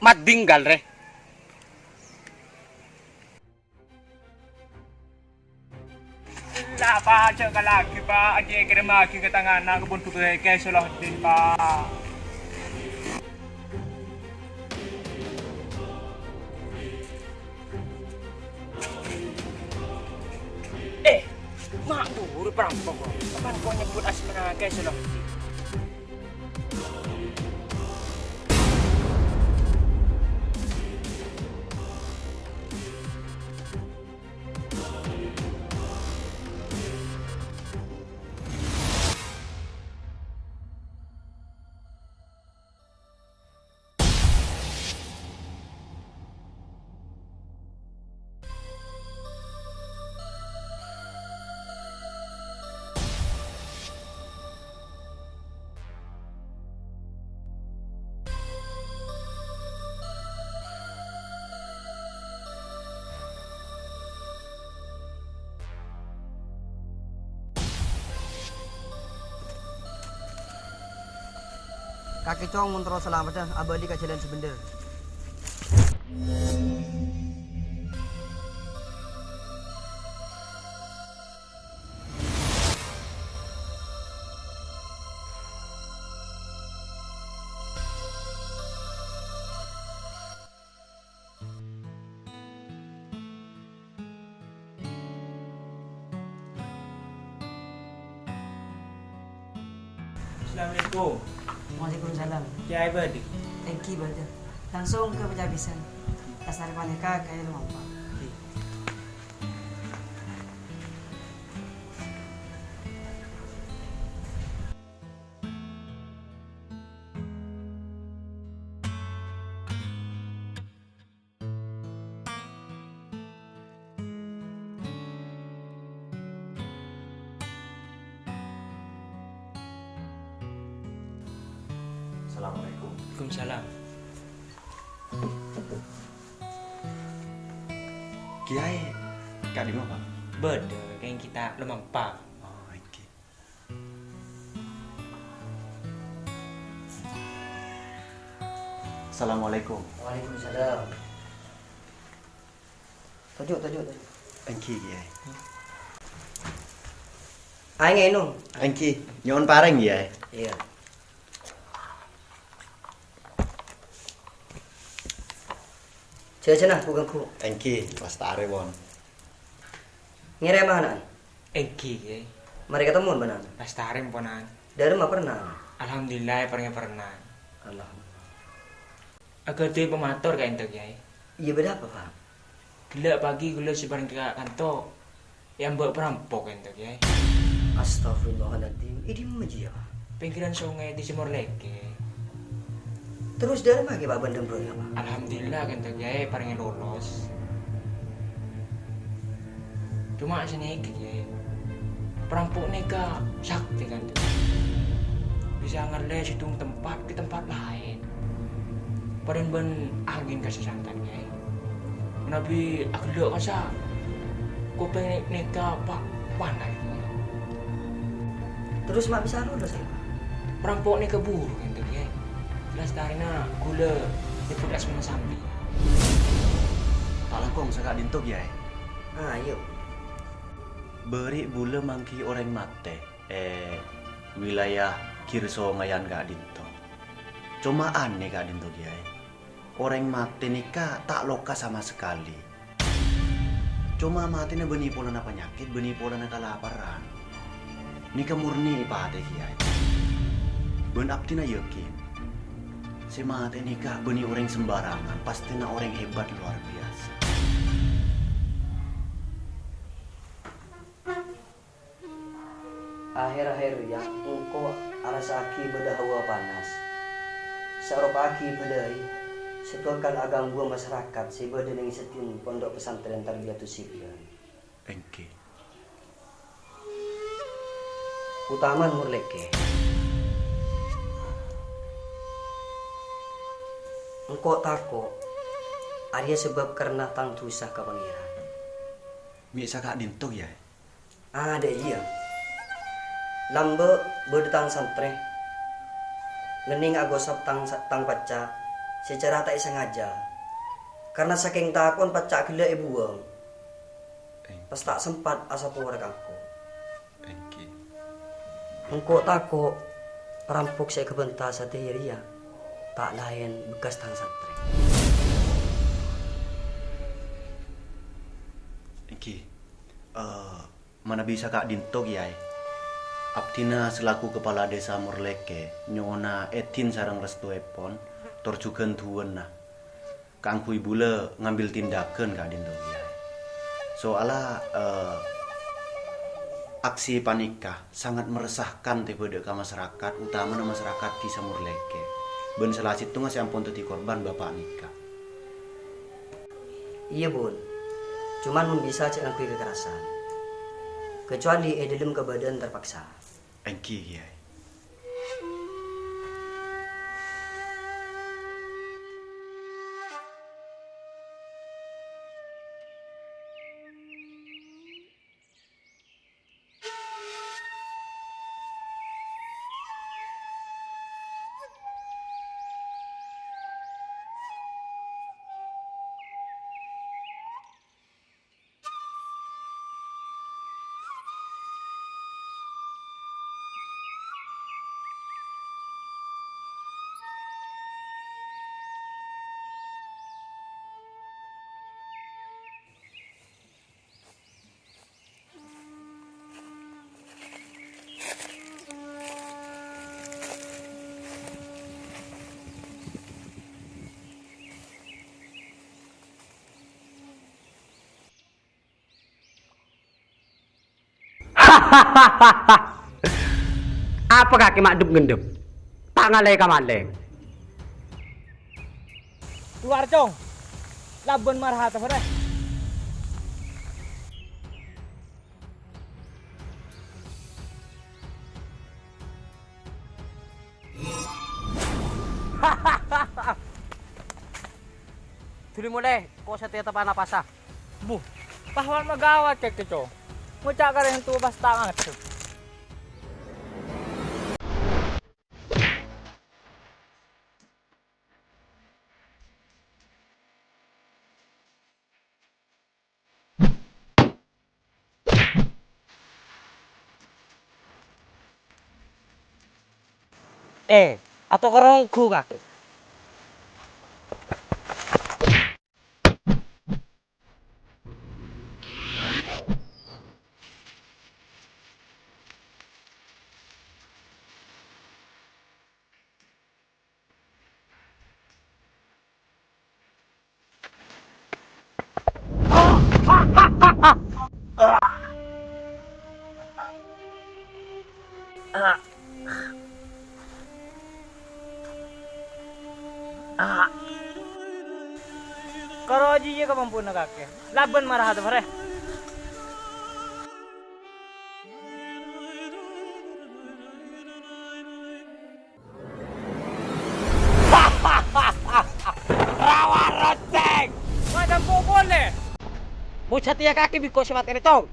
mat dinggal re. Lah Pak, cek lagi Pak, aja kirim lagi ke tangan aku pun tuh kayak salah din Pak. Mak dulu perampok kok. Kapan kau nyebut asmana kayak salah? Kaki cong mun terus selamat dah abadi ka jalan sebener. Assalamualaikum. Waalaikumsalam. Kiai Badi. Engki baca. Langsung ke penjabisan. Dasar maneka kaya lu apa? Assalamualaikum. Waalaikumsalam. Kiai, Kak di mana, Pak? Beda kayak kita lemah Pak. Oh, iki. Assalamualaikum. Waalaikumsalam. Tajuk. Engki, Kiai. Ai ngenu. Engki, nyon pareng, Kiai. Iya. Cina bukan ku. Engki, lestare won. Ngira mana? Eki Kiai. Mari ketemu benar. Lestarim ponan. Dari mah pernah. Alhamdulillah pernah. Allah. Aku tuh pematur kayak itu Kiai. Iya beda apa Pak? Gila pagi gula sebarang ke kantor. Yang buat perampok kayak itu Kiai. Astagfirullahaladzim. Ini meji ya. Pinggiran sungai di Timur Leke. Terus dari mana Pak Bandeng bro ya Pak? Alhamdulillah kan tuh Kiai paling lolos. Cuma sini Kiai. Perampok neka sakti kan tuh. Bisa ngeles hitung tempat ke tempat lain. Padahal ben angin kasih santan Kiai. Nabi aku lihat kasa. Kau pengen neka pak pandai. Terus mak bisa lulus ya? Perampok neka buru kan tuh Kiai. Jelas tarina gula diput asmana sambil. Tak langkong sakak dinto, Kiai. Ayo. Beri bule mangki orang mate. Wilayah Kirso ngayan Kak Dinto. Cuma aneh Kak Dinto, Kiai. Orang mati nikah tak loka sama sekali. Cuma matinya benih polana penyakit, benih polana kelaparan. Nikah murni ipate Kiai. Ben abtina yakin. Si mati nikah benih orang sembarangan, pastinya orang hebat luar biasa. Akhir-akhir ya engkau arasaki beda hawa panas. Saropaki bedai setuakan agam gua masyarakat si beda ning setun pondok pesantren Tarbiyatus Sibyan. Engke. Utaman murleke. Engkau tako Arya sebab karena tang tusah ke pangeran. Bisa Kak Dinto ya? Ada iya. Lambe berdetang santre. Ngening agosap tang paca secara tak sengaja. Karena saking takon pacak gila ibu wong. Pas tak sempat asa puwar aku. Engki. Engkau tako perampok saya kebenta sate hiria. Tak lain bekas tang satre. Engki. Mana bisa Kak Dinto kiai. Abdina selaku kepala desa Murleke nyona etin sarang restu epon torjuken tuwen nah. Kang kui bule ngambil tindakan Kak Dinto kiai. Soalnya aksi panika sangat meresahkan tipe ke masyarakat, utama masyarakat di Samurleke. Ben selasit tu ngasih ampun tuti korban bapak nikah. Iya bun, cuman bisa cek ngakui kekerasan. Kecuali dalam keadaan terpaksa. Engki kiai. Apa kaki makdup gendep? Tak ngalai kamaleng. Keluar cong. Laban marah apa dah? Tuli mulai, kau setia tepan apa sah? Bu, pahwan magawat kek cong. Ngucak ka rin tuh pas tangan tuh. Atau kerongku kaki. Karo aji ye kemampuan kakek. Laban marah tuh bare. Rawa roceng. Macam pukul deh. Mau setia kaki biko semat ini tong.